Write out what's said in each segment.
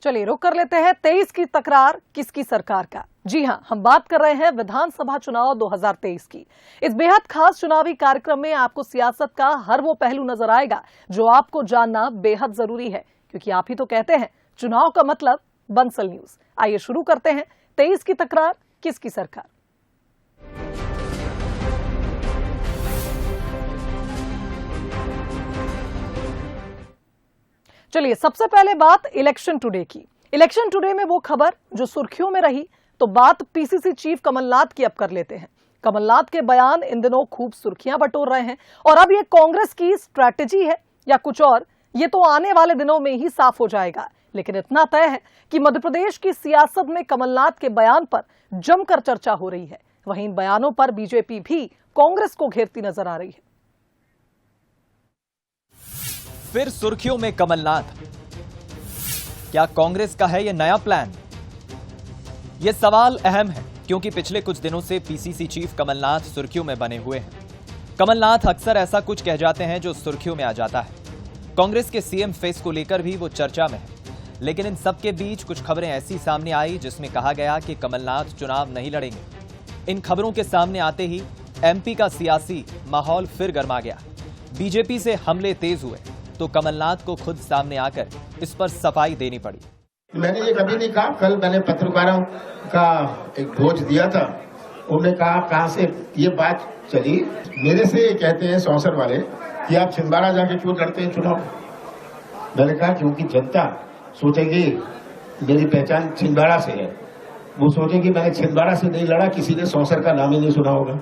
चलिए रुक कर लेते हैं 23 की तकरार किसकी सरकार का। जी हां, हम बात कर रहे हैं विधानसभा चुनाव 2023 की। इस बेहद खास चुनावी कार्यक्रम में आपको सियासत का हर वो पहलू नजर आएगा जो आपको जानना बेहद जरूरी है, क्योंकि आप ही तो कहते हैं चुनाव का मतलब बंसल न्यूज। आइए शुरू करते हैं 23 की तकरार किसकी सरकार। चलिए सबसे पहले बात इलेक्शन टुडे की। इलेक्शन टुडे में वो खबर जो सुर्खियों में रही, तो बात पीसीसी चीफ कमलनाथ की अब कर लेते हैं। कमलनाथ के बयान इन दिनों खूब सुर्खियां बटोर रहे हैं और अब ये कांग्रेस की स्ट्रैटेजी है या कुछ और, ये तो आने वाले दिनों में ही साफ हो जाएगा। लेकिन इतना तय है कि मध्य प्रदेश की सियासत में कमलनाथ के बयान पर जमकर चर्चा हो रही है। वहीं इन बयानों पर बीजेपी भी कांग्रेस को घेरती नजर आ रही है। फिर सुर्खियों में कमलनाथ, क्या कांग्रेस का है यह नया प्लान? यह सवाल अहम है क्योंकि पिछले कुछ दिनों से पीसीसी चीफ कमलनाथ सुर्खियों में बने हुए हैं। कमलनाथ अक्सर ऐसा कुछ कह जाते हैं जो सुर्खियों में आ जाता है। कांग्रेस के सीएम फेस को लेकर भी वो चर्चा में है, लेकिन इन सबके बीच कुछ खबरें ऐसी सामने आई जिसमें कहा गया कि कमलनाथ चुनाव नहीं लड़ेंगे। इन खबरों के सामने आते ही एमपी का सियासी माहौल फिर गर्मा गया। बीजेपी से हमले तेज हुए तो कमलनाथ को खुद सामने आकर इस पर सफाई देनी पड़ी। मैंने ये कभी नहीं कहा। कल मैंने पत्रकारों का एक भोज दिया था, उन्होंने कहा कहां से ये बात चली, मेरे से ये कहते हैं सौंसर वाले कि आप छिंदवाड़ा जाके क्यों लड़ते हैं चुनाव। मैंने कहा क्योंकि जनता सोचेगी मेरी पहचान छिंदवाड़ा से है, वो सोचेगी मैंने छिंदवाड़ा से नहीं लड़ा, किसी ने सौंसर का नाम ही नहीं सुना होगा।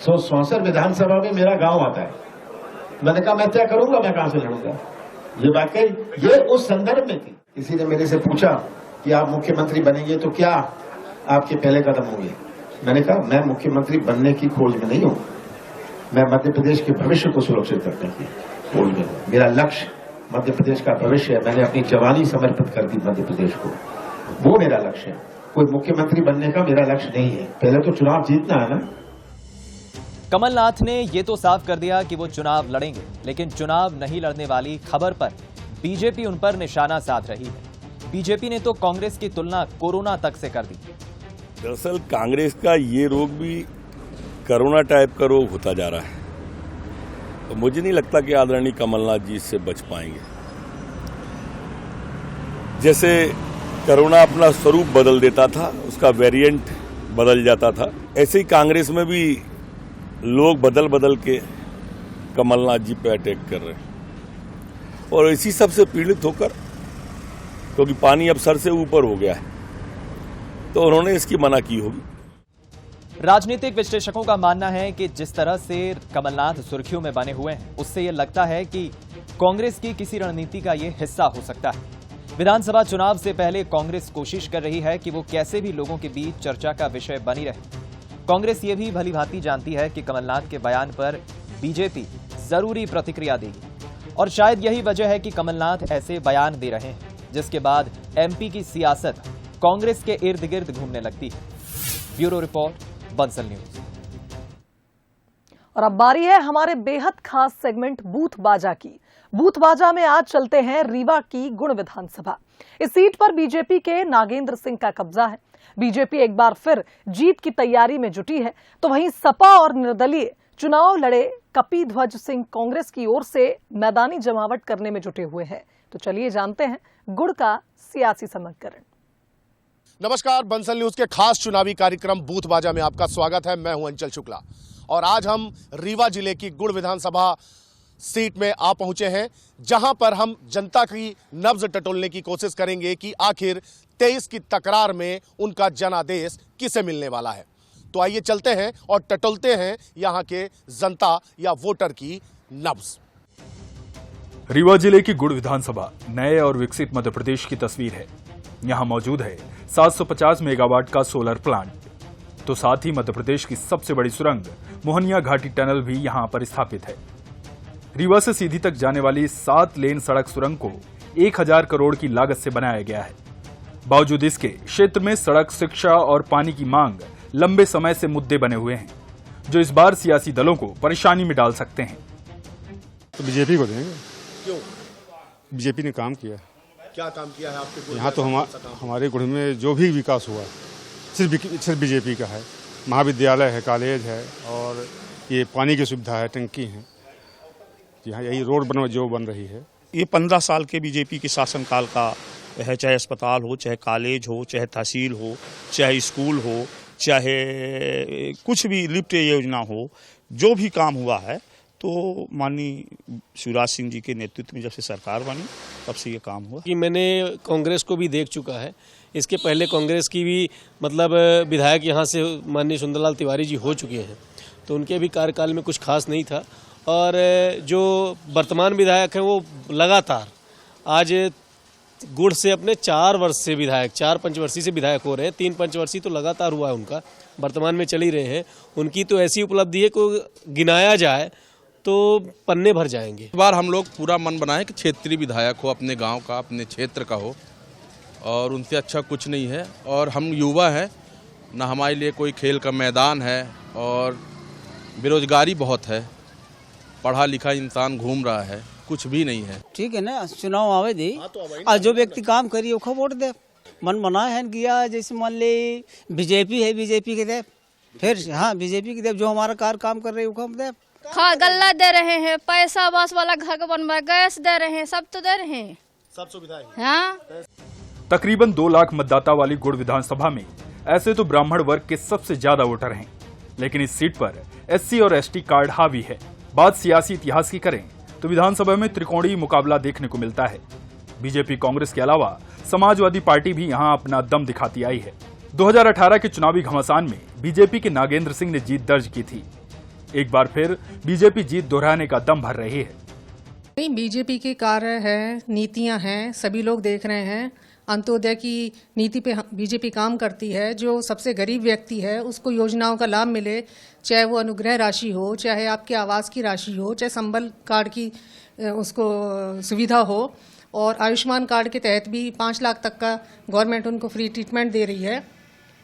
सौंसर विधानसभा में मेरा गाँव आता है। मैंने कहा मैं क्या करूंगा, मैं कहां से लड़ूंगा। ये बात कही, ये उस संदर्भ में थी। किसी ने मेरे से पूछा कि आप मुख्यमंत्री बनेंगे तो क्या आपके पहले कदम होंगे। मैंने कहा मैं मुख्यमंत्री बनने की खोज में नहीं हूं, मैं मध्य प्रदेश के भविष्य को सुरक्षित करने की खोज में हूं। मेरा लक्ष्य मध्य प्रदेश का भविष्य है। मैंने अपनी जवानी समर्पित कर दी मध्य प्रदेश को, वो मेरा लक्ष्य है। कोई मुख्यमंत्री बनने का मेरा लक्ष्य नहीं है, पहले तो चुनाव जीतना है ना। कमलनाथ ने यह तो साफ कर दिया कि वो चुनाव लड़ेंगे, लेकिन चुनाव नहीं लड़ने वाली खबर पर बीजेपी उन पर निशाना साध रही है। बीजेपी ने तो कांग्रेस की तुलना कोरोना तक से कर दी। दरअसल कांग्रेस का ये रोग भी कोरोना टाइप का रोग होता जा रहा है, तो मुझे नहीं लगता कि आदरणीय कमलनाथ जी इससे बच पाएंगे। जैसे कोरोना अपना स्वरूप बदल देता था, उसका वेरिएंट बदल जाता था, ऐसे ही कांग्रेस में भी लोग बदल बदल के कमलनाथ जी पे अटैक कर रहे हैं और इसी सब से पीड़ित होकर, क्योंकि पानी अब सर से ऊपर हो गया है, तो उन्होंने इसकी मना की होगी। राजनीतिक विश्लेषकों का मानना है कि जिस तरह से कमलनाथ सुर्खियों में बने हुए हैं, उससे यह लगता है कि कांग्रेस की किसी रणनीति का यह हिस्सा हो सकता है। विधानसभा चुनाव से पहले कांग्रेस कोशिश कर रही है कि वो कैसे भी लोगों के बीच चर्चा का विषय बनी रहे। कांग्रेस ये भी भलीभांति जानती है कि कमलनाथ के बयान पर बीजेपी जरूरी प्रतिक्रिया देगी और शायद यही वजह है कि कमलनाथ ऐसे बयान दे रहे हैं, जिसके बाद एमपी की सियासत कांग्रेस के इर्द गिर्द घूमने लगती है। Bureau report, Bansal news. और अब बारी है हमारे बेहद खास सेगमेंट बूथ बाजा की। बूथ बाजा में आज चलते हैं रीवा की गुण विधानसभा। इस सीट पर बीजेपी के नागेंद्र सिंह का कब्जा है। बीजेपी एक बार फिर जीत की तैयारी में जुटी है, तो वहीं सपा और निर्दलीय चुनाव लड़े कपिध्वज सिंह कांग्रेस की ओर से मैदानी जमावट करने में जुटे हुए हैं। तो चलिए जानते हैं गुड़ का सियासी समीकरण। नमस्कार, बंसल न्यूज के खास चुनावी कार्यक्रम बूथ बाजा में आपका स्वागत है। मैं हूं अंचल शुक्ला और आज हम रीवा जिले की गुड़ विधानसभा सीट में आ पहुंचे हैं, जहां पर हम जनता की नब्ज टटोलने की कोशिश करेंगे कि आखिर 23 की तकरार में उनका जनादेश किसे मिलने वाला है। तो आइए चलते हैं और टटोलते हैं यहां के जनता या वोटर की नब्ज। रीवा जिले की गुड़ विधानसभा नए और विकसित मध्य प्रदेश की तस्वीर है। यहां मौजूद है 750 मेगावाट का सोलर प्लांट, तो साथ ही मध्य प्रदेश की सबसे बड़ी सुरंग मोहनिया घाटी टनल भी यहां पर स्थापित है। रीवा से सीधी तक जाने वाली 7 लेन सड़क सुरंग को 1000 करोड़ की लागत से बनाया गया है। बावजूद इसके क्षेत्र में सड़क, शिक्षा और पानी की मांग लंबे समय से मुद्दे बने हुए हैं, जो इस बार सियासी दलों को परेशानी में डाल सकते हैं। तो बीजेपी को देंगे। क्यों? बीजेपी ने काम किया। क्या काम किया है आपके गुड़ यहाँ में? तो कौन सा काम? हमारे गुड़ में जो भी विकास हुआ सिर्फ बीजेपी का है। महाविद्यालय है, कॉलेज है और ये पानी की सुविधा है, टंकी है। यहाँ यही रोड जो बन रही है। ये 15 साल के बीजेपी के शासनकाल का है, चाहे अस्पताल हो, चाहे कॉलेज हो, चाहे तहसील हो, चाहे स्कूल हो, चाहे कुछ भी लिफ्ट योजना हो, जो भी काम हुआ है तो माननीय शिवराज सिंह जी के नेतृत्व में जब से सरकार बनी तब से ये काम हुआ। कि मैंने कांग्रेस को भी देख चुका है, इसके पहले कांग्रेस की भी मतलब विधायक यहाँ से माननीय सुंदरलाल तिवारी जी हो चुके हैं, तो उनके भी कार्यकाल में कुछ खास नहीं था। और जो वर्तमान विधायक हैं वो लगातार आज गुड़ से अपने 4 वर्ष से विधायक, 4 पंचवर्षीय से विधायक हो रहे हैं। 3 पंचवर्षीय तो लगातार हुआ है उनका, वर्तमान में चल ही रहे हैं। उनकी तो ऐसी उपलब्धि है को गिनाया जाए तो पन्ने भर जाएंगे। इस बार हम लोग पूरा मन बनाए कि क्षेत्रीय विधायक हो, अपने गांव का, अपने क्षेत्र का हो, और उनसे अच्छा कुछ नहीं है। और हम युवा हैं, ना हमारे लिए कोई खेल का मैदान है और बेरोजगारी बहुत है, पढ़ा लिखा इंसान घूम रहा है, कुछ भी नहीं है। ठीक है ना, चुनाव आवे दे और जो व्यक्ति काम करिए उसको वोट दे। मन बना है किया, जैसे मान ले बीजेपी है, बीजेपी के दे, फिर हाँ बीजेपी के दे, जो हमारा काम कर रही है उसको हम दे। हाँ, गल्ला दे रहे हैं, पैसा बस वाला घर बनवा, गैस दे रहे हैं, सब तो दे रहे हैं, सब सुविधाएं। हाँ। तकरीबन 2 लाख मतदाता वाली गुड़ विधानसभा में ऐसे तो ब्राह्मण वर्ग के सबसे ज्यादा वोटर हैं, लेकिन इस सीट पर SC और ST कार्ड हावी है। बात सियासी इतिहास की करें तो विधानसभा में त्रिकोणीय मुकाबला देखने को मिलता है। बीजेपी कांग्रेस के अलावा समाजवादी पार्टी भी यहां अपना दम दिखाती आई है। 2018 के चुनावी घमासान में बीजेपी के नागेंद्र सिंह ने जीत दर्ज की थी। एक बार फिर बीजेपी जीत दोहराने का दम भर रही है। नहीं, बीजेपी के कार्य है, नीतियां हैं, सभी लोग देख रहे हैं। अंत्योदय की नीति पे बीजेपी काम करती है। जो सबसे गरीब व्यक्ति है उसको योजनाओं का लाभ मिले, चाहे वो अनुग्रह राशि हो, चाहे आपके आवास की राशि हो, चाहे संबल कार्ड की उसको सुविधा हो। और आयुष्मान कार्ड के तहत भी 5 लाख तक का गवर्नमेंट उनको फ्री ट्रीटमेंट दे रही है।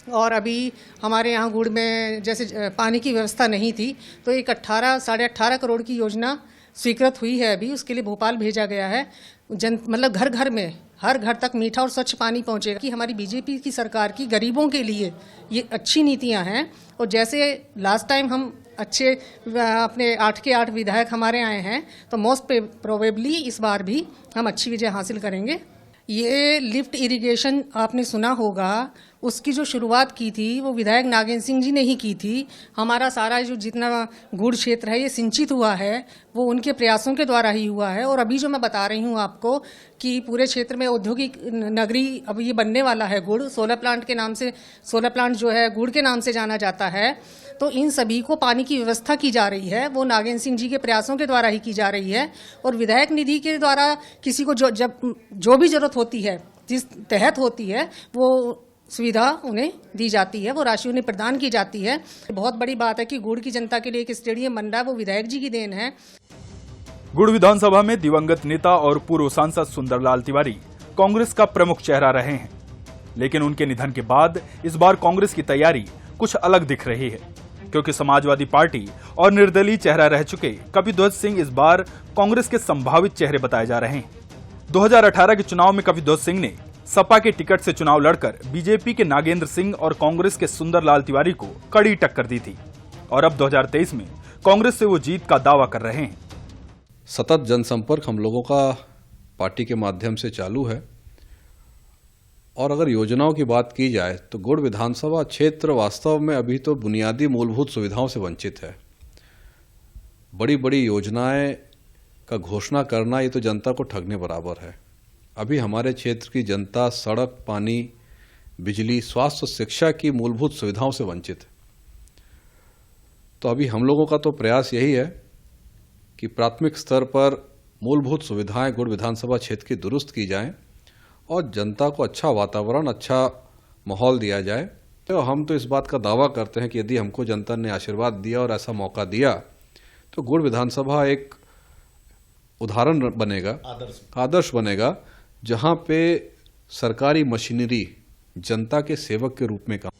और अभी हमारे यहाँ गुड़ में जैसे पानी की व्यवस्था नहीं थी, तो एक 18 साढ़े 18 करोड़ की योजना स्वीकृत हुई है। अभी उसके लिए भोपाल भेजा गया है। मतलब घर घर में, हर घर तक मीठा और स्वच्छ पानी पहुंचेगा। कि हमारी बीजेपी की सरकार की गरीबों के लिए ये अच्छी नीतियां हैं। और जैसे लास्ट टाइम हम अच्छे अपने 8 के 8 विधायक हमारे आए हैं, तो मोस्ट प्रोबेबली इस बार भी हम अच्छी विजय हासिल करेंगे। ये लिफ्ट इरिगेशन आपने सुना होगा, उसकी जो शुरुआत की थी वो विधायक नागेंद्र सिंह जी ने ही की थी। हमारा सारा जो जितना गुड़ क्षेत्र है ये सिंचित हुआ है वो उनके प्रयासों के द्वारा ही हुआ है। और अभी जो मैं बता रही हूँ आपको कि पूरे क्षेत्र में औद्योगिक नगरी अब ये बनने वाला है। गुड़ सोलर प्लांट के नाम से, सोलर प्लांट जो है गुड़ के नाम से जाना जाता है। तो इन सभी को पानी की व्यवस्था की जा रही है, वो नागेंद्र सिंह जी के प्रयासों के द्वारा ही की जा रही है। और विधायक निधि के द्वारा किसी को जो भी जरूरत होती है, जिस तहत होती है, वो सुविधा उन्हें दी जाती है, वो राशि उन्हें प्रदान की जाती है। बहुत बड़ी बात है कि गुड़ की जनता के लिए एक स्टेडियम बन रहा है, वो विधायक जी की देन है। गुड़ विधानसभा में दिवंगत नेता और पूर्व सांसद सुंदरलाल तिवारी कांग्रेस का प्रमुख चेहरा रहे हैं, लेकिन उनके निधन के बाद इस बार कांग्रेस की तैयारी कुछ अलग दिख रही है, क्योंकि समाजवादी पार्टी और निर्दलीय चेहरा रह चुके कपिध्वज सिंह इस बार कांग्रेस के संभावित चेहरे बताए जा रहे हैं। 2018 के चुनाव में कपिध्वज सिंह ने सपा के टिकट से चुनाव लड़कर बीजेपी के नागेंद्र सिंह और कांग्रेस के सुंदरलाल तिवारी को कड़ी टक्कर दी थी, और अब 2023 में कांग्रेस से वो जीत का दावा कर रहे हैं। सतत जनसंपर्क हम लोगों का पार्टी के माध्यम से चालू है, और अगर योजनाओं की बात की जाए तो गुड़ विधानसभा क्षेत्र वास्तव में अभी तो बुनियादी मूलभूत सुविधाओं से वंचित है। बड़ी बड़ी योजनाएं का घोषणा करना ये तो जनता को ठगने बराबर है। अभी हमारे क्षेत्र की जनता सड़क, पानी, बिजली, स्वास्थ्य और शिक्षा की मूलभूत सुविधाओं से वंचित है। तो अभी हम लोगों का तो प्रयास यही है कि प्राथमिक स्तर पर मूलभूत सुविधाएं गुड़ विधानसभा क्षेत्र की दुरुस्त की जाएं और जनता को अच्छा वातावरण, अच्छा माहौल दिया जाए। तो हम तो इस बात का दावा करते हैं कि यदि हमको जनता ने आशीर्वाद दिया और ऐसा मौका दिया तो गुड़ विधानसभा एक उदाहरण बनेगा, आदर्श बनेगा, जहां पे सरकारी मशीनरी जनता के सेवक के रूप में काम।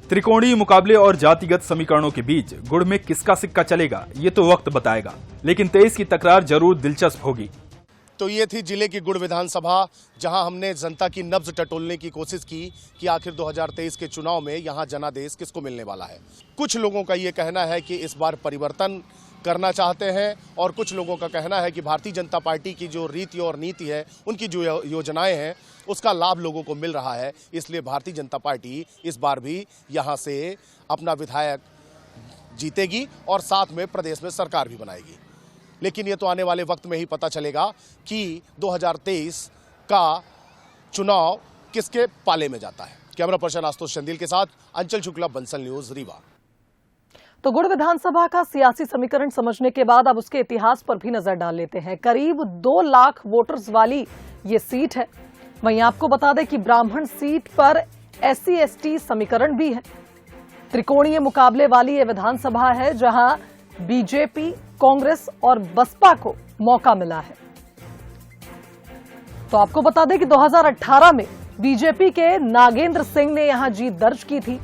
त्रिकोणीय मुकाबले और जातिगत समीकरणों के बीच गुड़ में किसका सिक्का चलेगा ये तो वक्त बताएगा, लेकिन 23 की तकरार जरूर दिलचस्प होगी। तो ये थी जिले की गुड़ विधानसभा, जहां हमने जनता की नब्ज टटोलने की कोशिश की कि आखिर 2023 के चुनाव में यहां जनादेश किसको मिलने वाला है। कुछ लोगों का ये कहना है कि इस बार परिवर्तन करना चाहते हैं और कुछ लोगों का कहना है कि भारतीय जनता पार्टी की जो रीति और नीति है, उनकी जो योजनाएं हैं, उसका लाभ लोगों को मिल रहा है। इसलिए भारतीय जनता पार्टी इस बार भी यहां से अपना विधायक जीतेगी और साथ में प्रदेश में सरकार भी बनाएगी। लेकिन ये तो आने वाले वक्त में ही पता चलेगा कि 2023 का चुनाव किसके पाले में जाता है। कैमरा पर्सन आशुतोष चंदेल के साथ अंचल शुक्ला, बंसल न्यूज, रीवा। तो गुड़ विधानसभा का सियासी समीकरण समझने के बाद अब उसके इतिहास पर भी नजर डाल लेते हैं। करीब 2 लाख वोटर्स वाली ये सीट है। वहीं आपको बता दें कि ब्राह्मण सीट पर SC/ST समीकरण भी है। त्रिकोणीय मुकाबले वाली ये विधानसभा है जहां बीजेपी, कांग्रेस और बसपा को मौका मिला है। तो आपको बता दें कि 2018 में बीजेपी के नागेंद्र सिंह ने यहां जीत दर्ज की थी।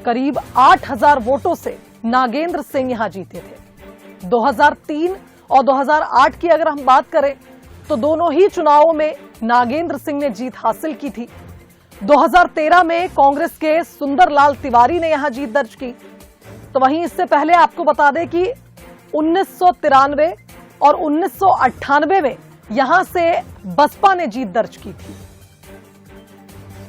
करीब 8000 वोटों से नागेंद्र सिंह यहां जीते थे। 2003 और 2008 की अगर हम बात करें तो दोनों ही चुनावों में नागेंद्र सिंह ने जीत हासिल की थी। 2013 में कांग्रेस के सुंदरलाल तिवारी ने यहां जीत दर्ज की। तो वहीं इससे पहले आपको बता दें कि 1993 और 1998 में यहां से बसपा ने जीत दर्ज की थी।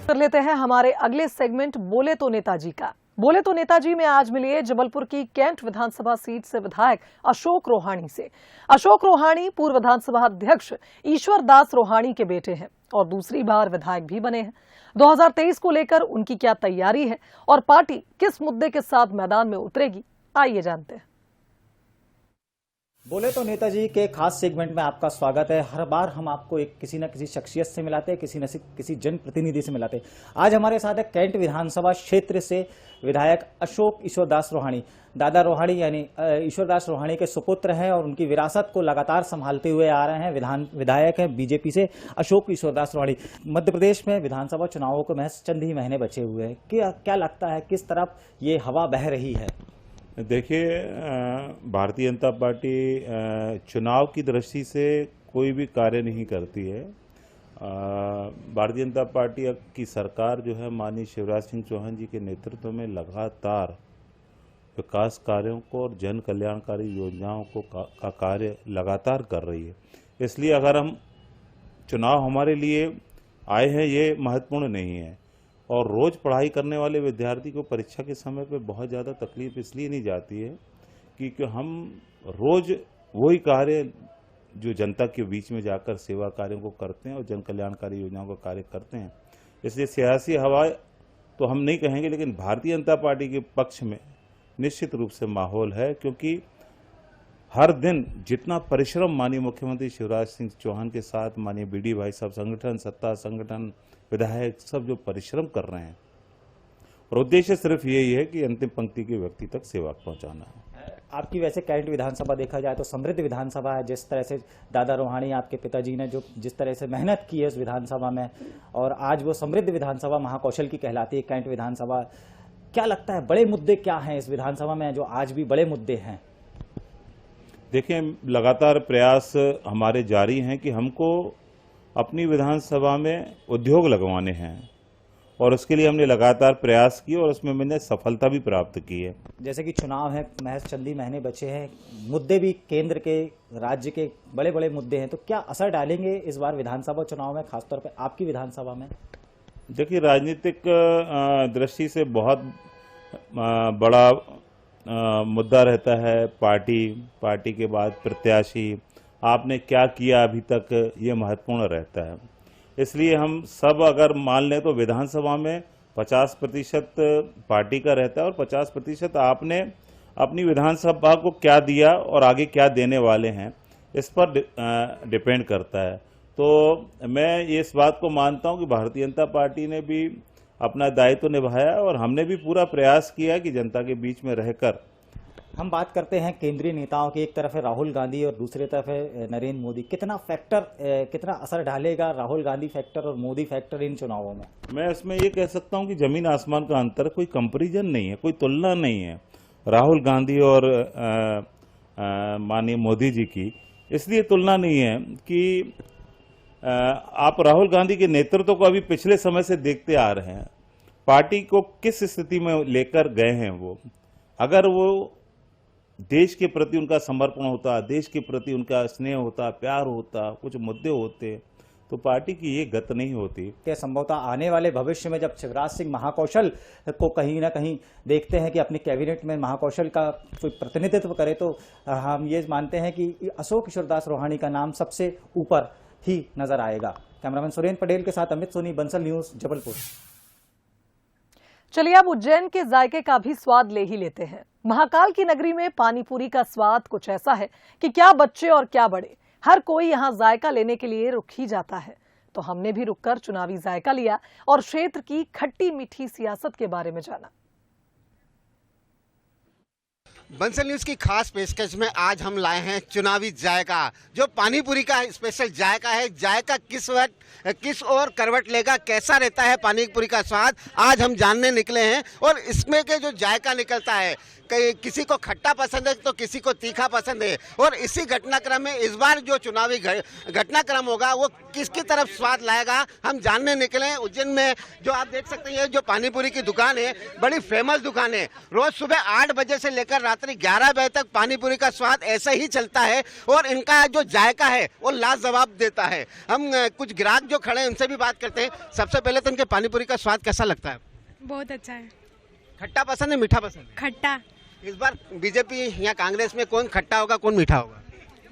कर लेते हैं हमारे अगले सेगमेंट बोले तो नेताजी का। बोले तो नेताजी में आज मिलिए जबलपुर की कैंट विधानसभा सीट से विधायक अशोक रोहाणी से। अशोक रोहाणी पूर्व विधानसभा अध्यक्ष ईश्वर दास रोहाणी के बेटे हैं और दूसरी बार विधायक भी बने हैं। 2023 को लेकर उनकी क्या तैयारी है और पार्टी किस मुद्दे के साथ मैदान में उतरेगी, आइए जानते हैं। बोले तो नेताजी के खास सेगमेंट में आपका स्वागत है। हर बार हम आपको एक किसी न किसी शख्सियत से मिलाते हैं, किसी जनप्रतिनिधि से मिलाते हैं। आज हमारे साथ है कैंट विधानसभा क्षेत्र से विधायक अशोक ईश्वरदास रोहाणी। दादा रोहाणी यानी ईश्वरदास रोहाणी के सुपुत्र हैं और उनकी विरासत को लगातार संभालते हुए आ रहे हैं। विधायक हैं बीजेपी से अशोक ईश्वरदास रोहाणी। मध्य प्रदेश में विधानसभा चुनावों को महज चंद ही महीने बचे हुए हैं। क्या लगता है किस तरफ ये हवा बह रही है? देखिए, भारतीय जनता पार्टी चुनाव की दृष्टि से कोई भी कार्य नहीं करती है। भारतीय जनता पार्टी की सरकार जो है माननीय शिवराज सिंह चौहान जी के नेतृत्व में लगातार विकास कार्यों को और जन कल्याणकारी योजनाओं को का कार्य लगातार कर रही है। इसलिए अगर हम चुनाव हमारे लिए आए हैं ये महत्वपूर्ण नहीं है। और रोज पढ़ाई करने वाले विद्यार्थी को परीक्षा के समय पे बहुत ज़्यादा तकलीफ इसलिए नहीं जाती है क्योंकि हम रोज वही कार्य जो जनता के बीच में जाकर सेवा कार्यों को करते हैं और जन कल्याणकारी योजनाओं का कार्य करते हैं। इसलिए सियासी हवा तो हम नहीं कहेंगे, लेकिन भारतीय जनता पार्टी के पक्ष में निश्चित रूप से माहौल है, क्योंकि हर दिन जितना परिश्रम माननीय मुख्यमंत्री शिवराज सिंह चौहान के साथ माननीय BD भाई साहब, संगठन, सत्ता संगठन, विधायक सब जो परिश्रम कर रहे हैं, और उद्देश्य सिर्फ यही है कि अंतिम पंक्ति के व्यक्ति तक सेवा पहुंचाना है। आपकी वैसे कैंट विधानसभा देखा जाए तो समृद्ध विधानसभा है। जिस तरह से दादा रोहाणी आपके पिताजी ने जिस तरह से मेहनत की है इस विधानसभा में, और आज वो समृद्ध विधानसभा महाकौशल की कहलाती है कैंट विधानसभा। क्या लगता है बड़े मुद्दे क्या हैं इस विधानसभा में जो आज भी बड़े मुद्दे हैं? देखिए, लगातार प्रयास हमारे जारी हैं कि हमको अपनी विधानसभा में उद्योग लगवाने हैं और उसके लिए हमने लगातार प्रयास किए और उसमें मैंने सफलता भी प्राप्त की है। जैसे कि चुनाव है, महज चंद ही महीने बचे हैं, मुद्दे भी केंद्र के, राज्य के बड़े बड़े मुद्दे हैं, तो क्या असर डालेंगे इस बार विधानसभा चुनाव में, खासतौर पर आपकी विधानसभा में? देखिए, राजनीतिक दृष्टि से बहुत बड़ा मुद्दा रहता है पार्टी के बाद प्रत्याशी, आपने क्या किया अभी तक, ये महत्वपूर्ण रहता है। इसलिए हम सब अगर मान लें तो विधानसभा में 50% पार्टी का रहता है और 50% आपने अपनी विधानसभा को क्या दिया और आगे क्या देने वाले हैं, इस पर डिपेंड करता है। तो मैं इस बात को मानता हूं कि भारतीय जनता पार्टी ने भी अपना दायित्व निभाया और हमने भी पूरा प्रयास किया कि जनता के बीच में रहकर। हम बात करते हैं केंद्रीय नेताओं की, एक तरफ है राहुल गांधी और दूसरी तरफ है नरेंद्र मोदी। कितना असर डालेगा राहुल गांधी फैक्टर और मोदी फैक्टर इन चुनावों में? मैं इसमें ये कह सकता हूं कि जमीन आसमान का अंतर, कोई कंपैरिजन नहीं है, कोई तुलना नहीं है राहुल गांधी और माननीय मोदी जी की। इसलिए तुलना नहीं है कि आप राहुल गांधी के नेतृत्व को अभी पिछले समय से देखते आ रहे हैं, पार्टी को किस स्थिति में लेकर गए हैं वो। अगर वो देश के प्रति उनका समर्पण होता, देश के प्रति उनका स्नेह होता, प्यार होता, कुछ मुद्दे होते, तो पार्टी की ये गत नहीं होती। संभवतः आने वाले भविष्य में जब शिवराज सिंह महाकौशल को कहीं ना कहीं देखते हैं कि अपनी कैबिनेट में महाकौशल का कोई प्रतिनिधित्व करे, तो हम ये मानते हैं कि अशोक किशोरदास रोहानी का नाम सबसे ऊपर ही नजर आएगा। कैमरामैन सुरेंद्र पटेल के साथ अमित सोनी, बंसल न्यूज, जबलपुर। चलिए अब उज्जैन के जायके का भी स्वाद ले ही लेते हैं। महाकाल की नगरी में पानीपुरी का स्वाद कुछ ऐसा है कि क्या बच्चे और क्या बड़े, हर कोई यहां जायका लेने के लिए रुक ही जाता है। तो हमने भी रुककर चुनावी जायका लिया और क्षेत्र की खट्टी मीठी सियासत के बारे में जाना। बंसल न्यूज की खास पेशकश में आज हम लाए हैं चुनावी जायका, जो पानीपुरी का स्पेशल जायका है। जायका किस वक्त किस और करवट लेगा, कैसा रहता है पानीपुरी का स्वाद, आज हम जानने निकले हैं। और इसमें के जो जायका निकलता है, किसी को खट्टा पसंद है तो किसी को तीखा पसंद है। और इसी घटनाक्रम में इस बार जो चुनावी घटनाक्रम होगा वो किसकी तरफ स्वाद लाएगा, हम जानने निकले हैं। उज्जैन में जो आप देख सकते हैं, जो पानीपुरी की दुकान है, बड़ी फेमस दुकान है। रोज सुबह 8 बजे से लेकर रात्रि 11 बजे तक पानीपुरी का स्वाद ऐसा ही चलता है और इनका जो जायका है वो लाजवाब देता है। हम कुछ ग्राहक जो खड़े हैं उनसे भी बात करते हैं। सबसे पहले तो इनके पानीपुरी का स्वाद कैसा लगता है? बहुत अच्छा है। खट्टा पसंद है, मीठा पसंद है? खट्टा। इस बार बीजेपी या कांग्रेस में कौन खट्टा होगा, कौन मीठा होगा?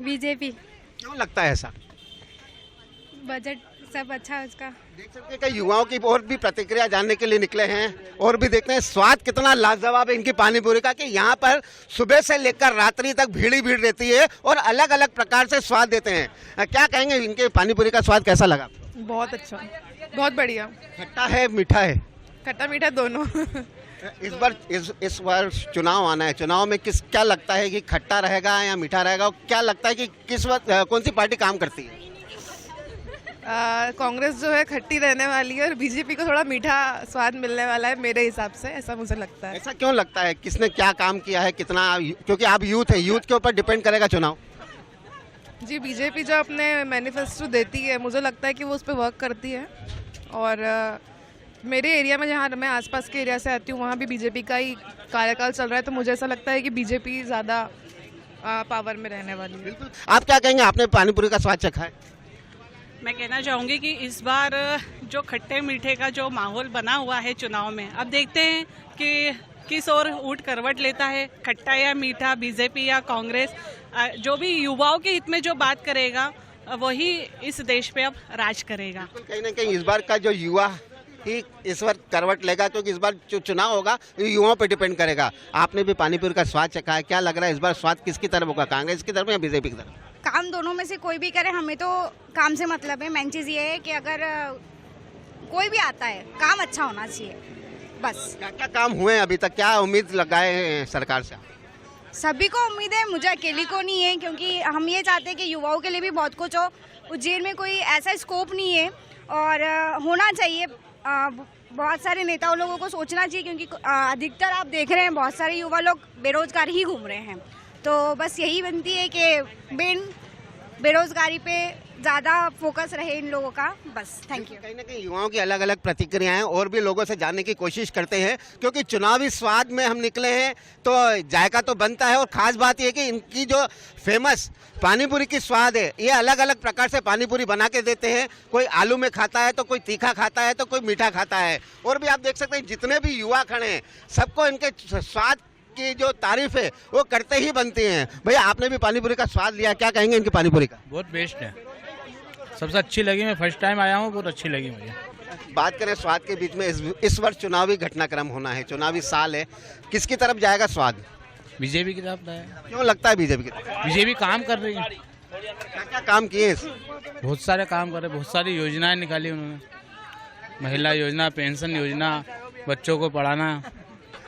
बीजेपी। क्यों लगता है ऐसा? बजट सब अच्छा है उसका। देख सकते हैं कि युवाओं की और भी प्रतिक्रिया जानने के लिए निकले हैं और भी देखते हैं स्वाद कितना लाजवाब है इनकी पानीपुरी का, कि यहाँ पर सुबह से लेकर रात्रि तक भीड़ ही भीड़ रहती है और अलग अलग प्रकार से स्वाद देते हैं। क्या कहेंगे, इनके पानीपुरी का स्वाद कैसा लगा? बहुत अच्छा, बहुत बढ़िया। खट्टा है, मीठा है? खट्टा मीठा दोनों। इस बार चुनाव आना है, चुनाव में क्या लगता है कि खट्टा रहेगा या मीठा रहेगा? क्या लगता है कि किस वक्त कौन सी पार्टी काम करती है? कांग्रेस जो है खट्टी रहने वाली है और बीजेपी को थोड़ा मीठा स्वाद मिलने वाला है मेरे हिसाब से, ऐसा मुझे लगता है। ऐसा क्यों लगता है? किसने क्या काम किया है, कितना? क्योंकि आप यूथ है, यूथ के ऊपर डिपेंड करेगा चुनाव। जी, बीजेपी जो अपने मैनिफेस्टो देती है, मुझे लगता है कि वो उस पर वर्क करती है। और मेरे एरिया में, जहाँ मैं आसपास के एरिया से आती हूँ, वहाँ भी बीजेपी का ही कार्यकाल चल रहा है, तो मुझे ऐसा लगता है कि बीजेपी ज़्यादा पावर में रहने वाली है। आप क्या कहेंगे, आपने पानीपुरी का स्वाद चखा है? मैं कहना चाहूँगी कि इस बार जो खट्टे मीठे का जो माहौल बना हुआ है चुनाव में, अब देखते हैं कि किस ओर ऊँट करवट लेता है, खट्टा या मीठा, बीजेपी या कांग्रेस। जो भी युवाओं के हित में जो बात करेगा वही इस देश पे अब राज करेगा। कहीं ना कहीं इस बार का जो युवा ही इस बार करवट लेगा, क्योंकि इस बार जो चुनाव होगा ये युवाओं पे डिपेंड करेगा। आपने भी पानीपुरी का स्वाद चखा है, क्या लग रहा है इस बार स्वाद किसकी तरफ होगा, कांग्रेस की तरफ या बीजेपी की तरफ? काम दोनों में से कोई भी करे, हमें तो काम से मतलब है। मेन चीज़ ये है कि अगर कोई भी आता है, काम अच्छा होना चाहिए, बस। क्या क्या काम हुए अभी तक, क्या उम्मीद लगाए हैं सरकार से? सभी को उम्मीद है, मुझे अकेली को नहीं है, क्योंकि हम ये चाहते हैं कि युवाओं के लिए भी बहुत कुछ हो। उज्जैन में कोई ऐसा स्कोप नहीं है और होना चाहिए। बहुत सारे नेताओं लोगों को सोचना चाहिए, क्योंकि अधिकतर आप देख रहे हैं बहुत सारे युवा लोग बेरोजगार ही घूम रहे हैं। तो बस यही बनती है कि बेरोजगारी पे ज़्यादा फोकस रहे इन लोगों का, बस। Thank you. कहीं ना कहीं युवाओं की अलग अलग प्रतिक्रियाएं और भी लोगों से जानने की कोशिश करते हैं, क्योंकि चुनावी स्वाद में हम निकले हैं तो जायका तो बनता है। और खास बात यह कि इनकी जो फेमस पानीपुरी की स्वाद है, ये अलग अलग प्रकार से पानीपुरी बना के देते हैं। कोई आलू में खाता है, तो कोई तीखा खाता है, तो कोई मीठा खाता है। और भी आप देख सकते हैं जितने भी युवा खड़े हैं, सबको इनके स्वाद की जो तारीफ है वो करते ही बनती हैं। भैया, आपने भी पानीपुरी का स्वाद लिया, क्या कहेंगे इनकी पानीपुरी का? बहुत बेस्ट है, सबसे अच्छी लगी। मैं फर्स्ट टाइम आया हूँ, बहुत अच्छी लगी मुझे। बात करें स्वाद के बीच में, इस वर्ष चुनावी घटनाक्रम होना है, चुनावी साल है, किसकी तरफ जाएगा स्वाद? बीजेपी की तरफ है। क्यों लगता है बीजेपी की तरफ? बीजेपी काम कर रही है। क्या क्या काम किए? बहुत सारे काम कर रहे, बहुत सारी योजनाएं निकाली उन्होंने। महिला योजना, पेंशन योजना, बच्चों को पढ़ाना।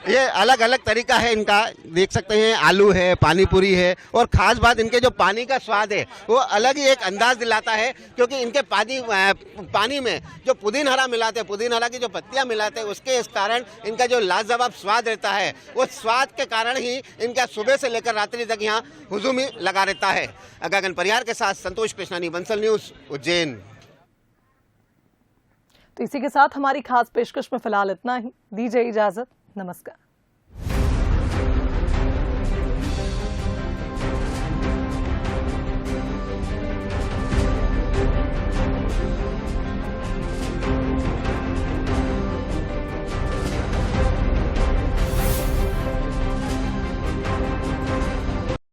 ये अलग अलग तरीका है इनका, देख सकते हैं आलू है, पानी पूरी है, और खास बात इनके जो पानी का स्वाद है वो अलग ही एक अंदाज दिलाता है, क्योंकि इनके पानी में जो पुदीन हरा मिलाते हैं, पुदीन हरा की जो पत्तियां मिलाते हैं, उसके इस कारण इनका जो लाजवाब स्वाद रहता है, वो स्वाद के कारण ही इनका सुबह से लेकर रात्रि तक यहाँ हुजूम ही लगा रहता है। गगन परिहार के साथ संतोष कृष्णानी, बंसल न्यूज, उज्जैन। तो इसी के साथ हमारी खास पेशकश में फिलहाल इतना ही। दीजिए इजाजत, नमस्कार।